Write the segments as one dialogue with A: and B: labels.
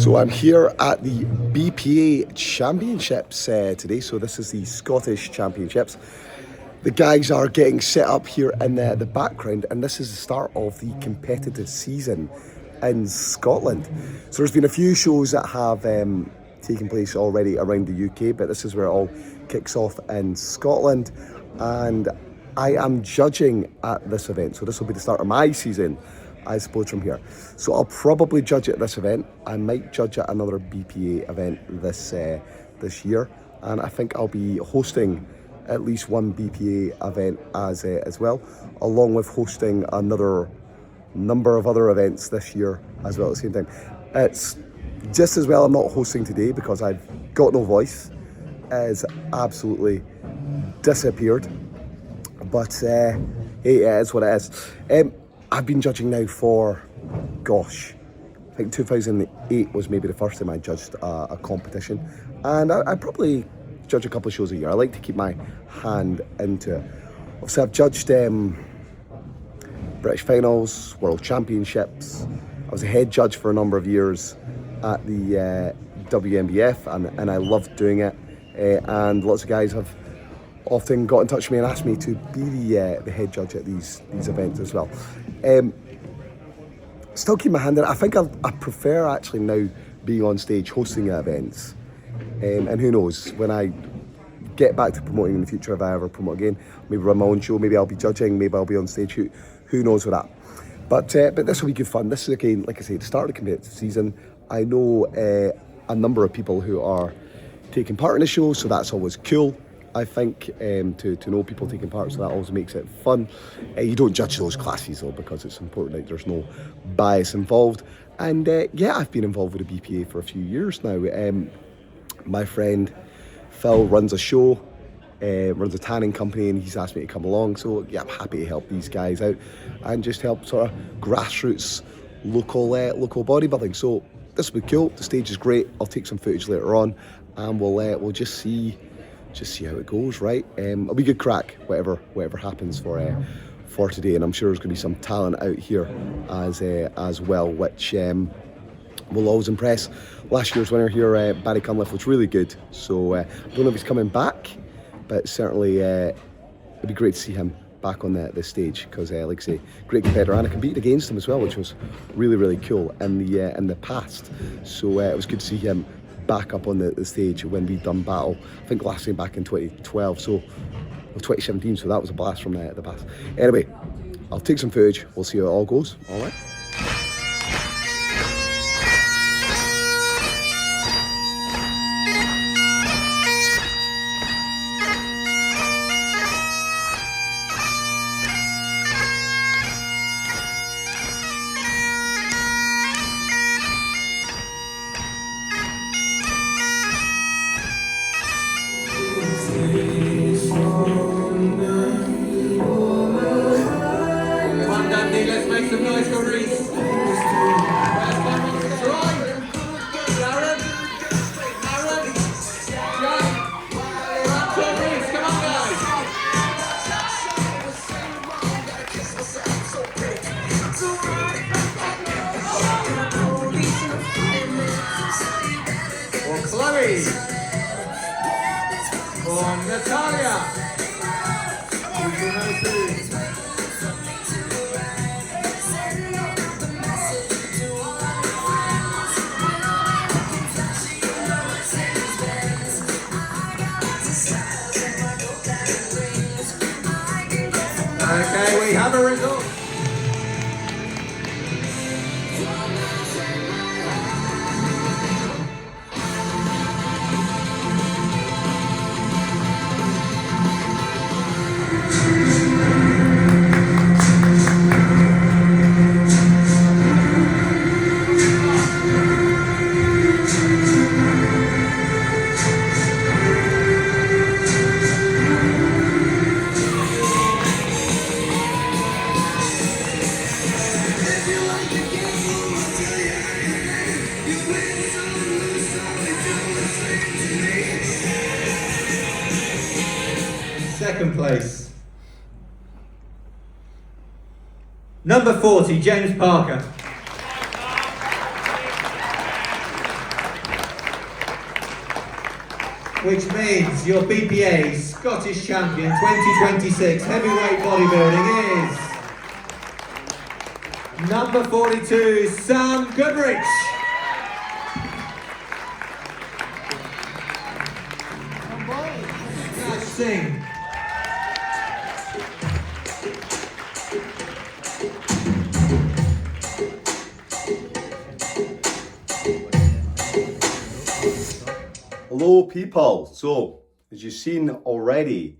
A: So I'm here at the BPA Championships today. So this is the Scottish Championships. The guys are getting set up here in the background, and this is the start of the competitive season in Scotland. So there's been a few shows that have taken place already around the UK, but this is where it all kicks off in Scotland. And I am judging at this event. So this will be the start of my season, I suppose, from here. So I'll probably judge at this event. I might judge at another BPA event this year, and I think I'll be hosting at least one BPA event as well, along with hosting another number of other events this year as well at the same time. It's just as well I'm not hosting today because I've got no voice. It has absolutely disappeared. But hey, it is what it is. I've been judging now for, gosh, I think 2008 was maybe the first time I judged a competition, and I probably judge a couple of shows a year. I like to keep my hand into it. Obviously, I've judged British Finals, World Championships. I was a head judge for a number of years at the WNBF, and I loved doing it. And lots of guys have often got in touch with me and asked me to be the head judge at these events as well. Still keep my hand in it. I think I prefer actually now being on stage hosting events. And who knows, when I get back to promoting in the future, if I ever promote again, maybe run my own show, maybe I'll be judging, maybe I'll be on stage, who knows with that. But this will be good fun. This is, again, like I say, the start of the competitive season. I know a number of people who are taking part in the show, so that's always cool. I think to know people taking part, so that always makes it fun. You don't judge those classes though, because it's important that there's no bias involved. And yeah, I've been involved with the BPA for a few years now. My friend Phil runs a show, runs a tanning company, and he's asked me to come along. So yeah, I'm happy to help these guys out and just help sort of grassroots local bodybuilding. So this will be cool. The stage is great. I'll take some footage later on, and we'll just see how it goes, right? It'll be good crack, whatever happens for today, and I'm sure there's going to be some talent out here as well, which will always impress. Last year's winner here, Barry Cunliffe, was really good, so I don't know if he's coming back, but certainly it'd be great to see him back on the stage, because like I say, great competitor, and I competed against him as well, which was really cool in the past. So it was good to see him back up on the stage when we'd done battle, I think last time back in 2012, so, or 2017, so that was a blast from the past. Anyway, I'll take some footage, we'll see how it all goes, alright?
B: Let's make some noise for Reese. Chloe. From Natalia. Okay, we have a result. Second place. Number 40, James Parker. which means your BPA Scottish Champion 2026 heavyweight bodybuilding is number 42, Sam Goodrich. Let's sing.
A: Hello people, so as you've seen already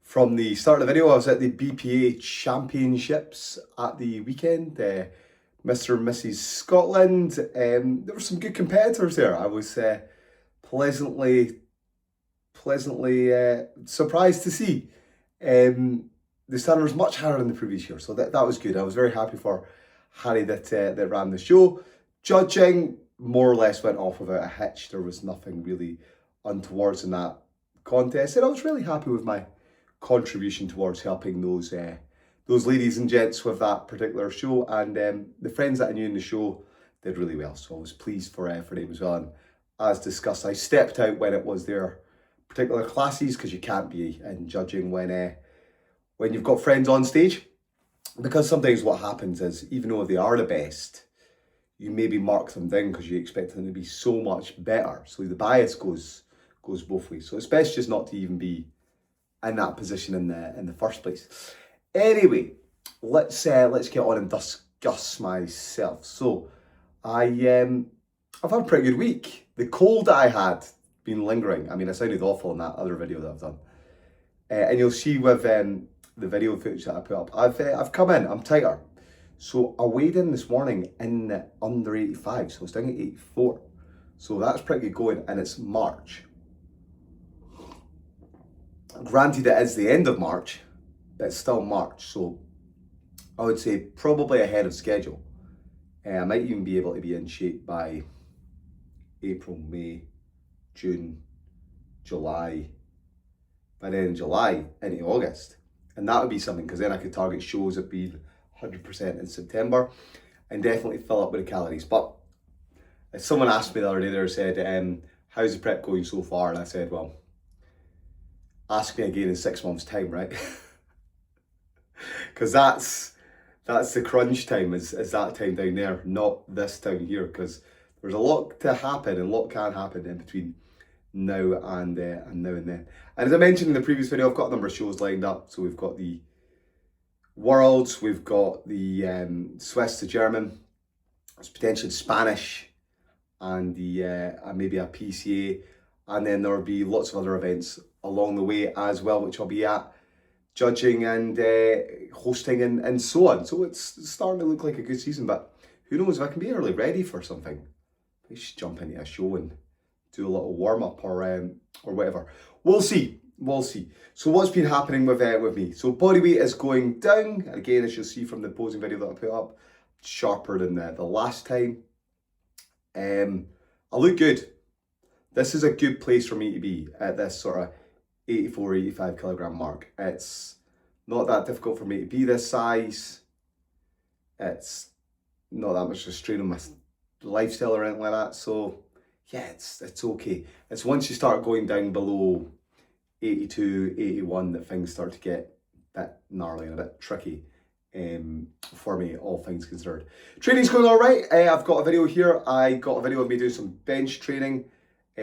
A: from the start of the video, I was at the BPA Championships at the weekend, Mr. and Mrs. Scotland. There were some good competitors there. I was pleasantly surprised to see. The standard was much higher than the previous year, so that was good. I was very happy for Harry that ran the show. Judging more or less went off without a hitch. There was nothing really untowards in that contest, and I was really happy with my contribution towards helping those ladies and gents with that particular show, and the friends that I knew in the show did really well, so I was pleased for them as well. And as discussed, I stepped out when it was their particular classes, because you can't be in judging when you've got friends on stage, because sometimes what happens is, even though they are the best, you maybe mark them down because you expect them to be so much better. So the bias goes both ways. So it's best just not to even be in that position in the first place. Anyway, let's get on and discuss myself. So I've had a pretty good week. The cold that I had been lingering. I mean, I sounded awful in that other video that I've done, and you'll see with the video footage that I put up. I've come in. I'm tighter. So I weighed in this morning in under 85, so I was down at 84. So that's pretty good going, and it's March. Granted, it is the end of March, but it's still March, so I would say probably ahead of schedule. I might even be able to be in shape by April, May, June, July, by the end of July into August. And that would be something, because then I could target shows that being 100% in September and definitely fill up with the calories. But as someone asked me the other day, they said, how's the prep going so far? And I said, well, ask me again in 6 months' time, right? Because that's the crunch time, is that time down there, not this time here, because there's a lot to happen and a lot can happen in between now and then. And as I mentioned in the previous video, I've got a number of shows lined up. So we've got the Worlds, we've got the Swiss to German, there's potentially Spanish, and the maybe a PCA, and then there'll be lots of other events along the way as well, which I'll be at judging and hosting and so on. So it's starting to look like a good season, but who knows if I can be early ready for something. I should jump into a show and do a little warm up or whatever. We'll see. So what's been happening with me? So body weight is going down. Again, as you'll see from the posing video that I put up, sharper than the last time. I look good. This is a good place for me to be at this sort of 84, 85 kilogram mark. It's not that difficult for me to be this size. It's not that much of a strain on my lifestyle or anything like that. So yeah, it's okay. It's once you start going down below 82, 81 that things start to get a bit gnarly and a bit tricky for me, all things considered. Training's going all right. I've got a video here. I got a video of me doing some bench training,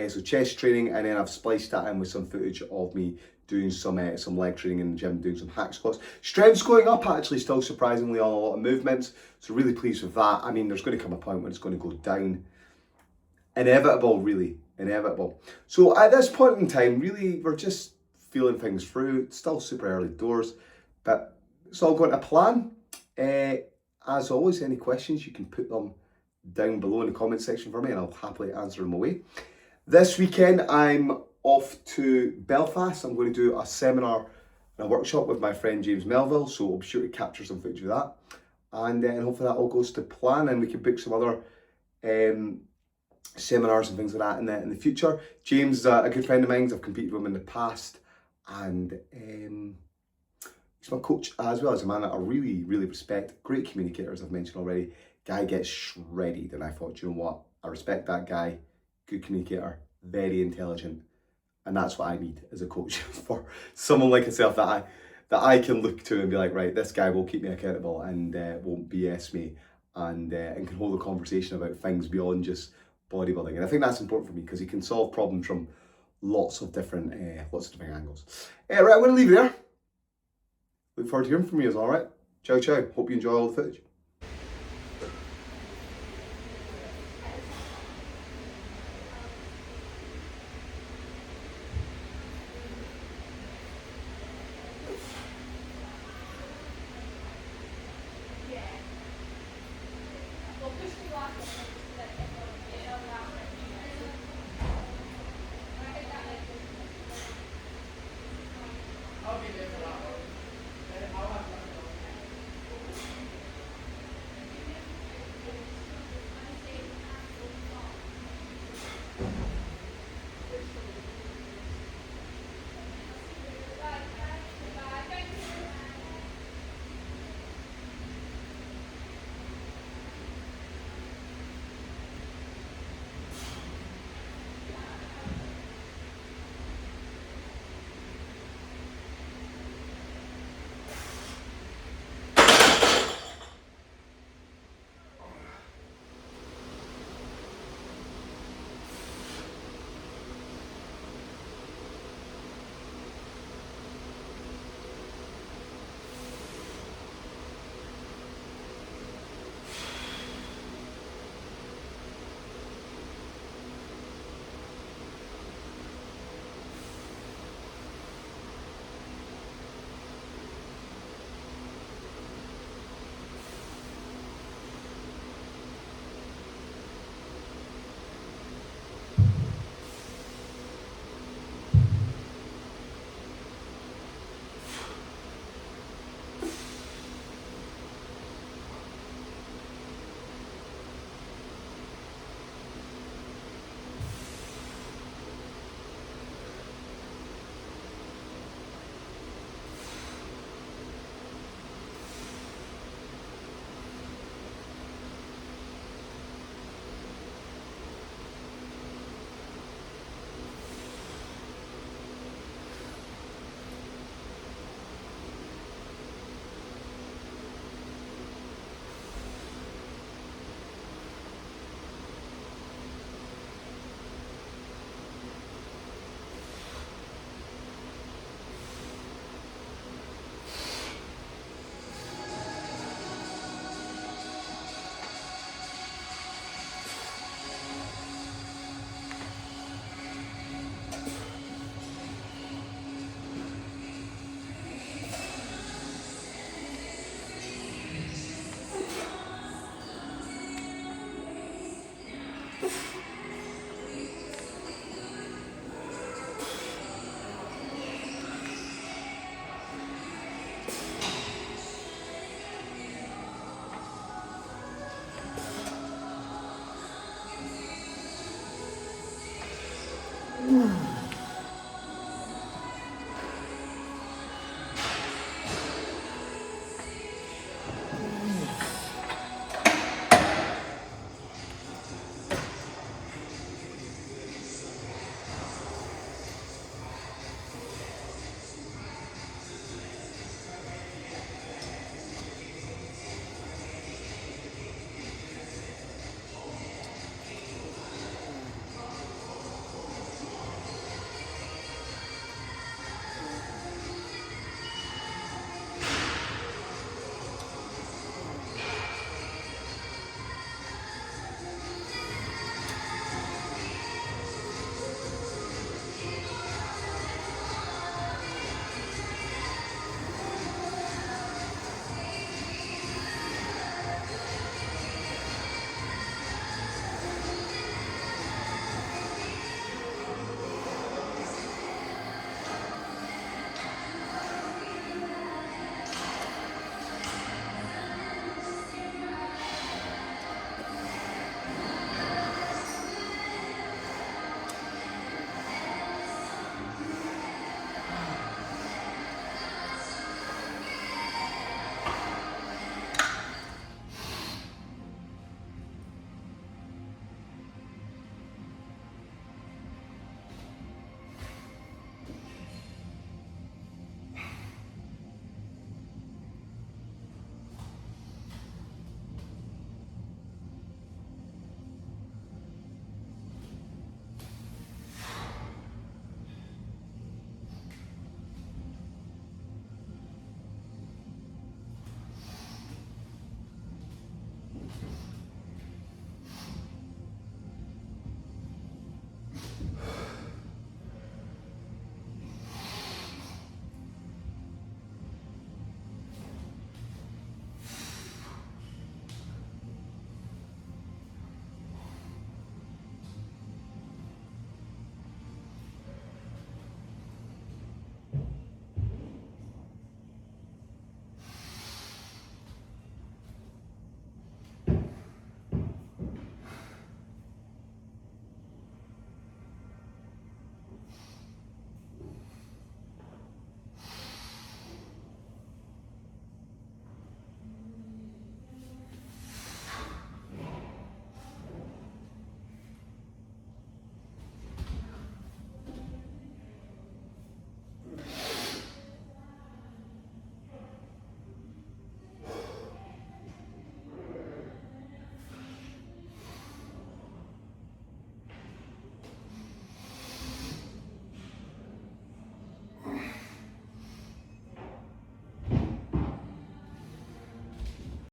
A: so chest training, and then I've spliced that in with some footage of me doing some leg training in the gym, doing some hack squats. Strength's going up actually, still surprisingly on a lot of movements, so really pleased with that. I mean, there's going to come a point when it's going to go down. Inevitable, really. Inevitable. So at this point in time, really, we're just feeling things through. It's still super early doors, but it's all going to plan. As always, any questions, you can put them down below in the comment section for me and I'll happily answer them away. This weekend, I'm off to Belfast. I'm going to do a seminar and a workshop with my friend James Melville, so I'll be sure to capture some footage of that. And then hopefully that all goes to plan and we can book some other seminars and things like that in the future. James is a good friend of mine. I've competed with him in the past, and he's my coach as well. As a man that I really respect. Great communicator, as I've mentioned already. Guy gets shredded, and I thought, you know what, I respect that guy. Good communicator, very intelligent, And that's what I need as a coach for someone like yourself that I can look to and be like, right, this guy will keep me accountable and won't BS me and can hold a conversation about things beyond just bodybuilding. And I think that's important for me because he can solve problems from lots of different angles. Right, I'm going to leave it there. Look forward to hearing from you, all right? Ciao, ciao. Hope you enjoy all the footage.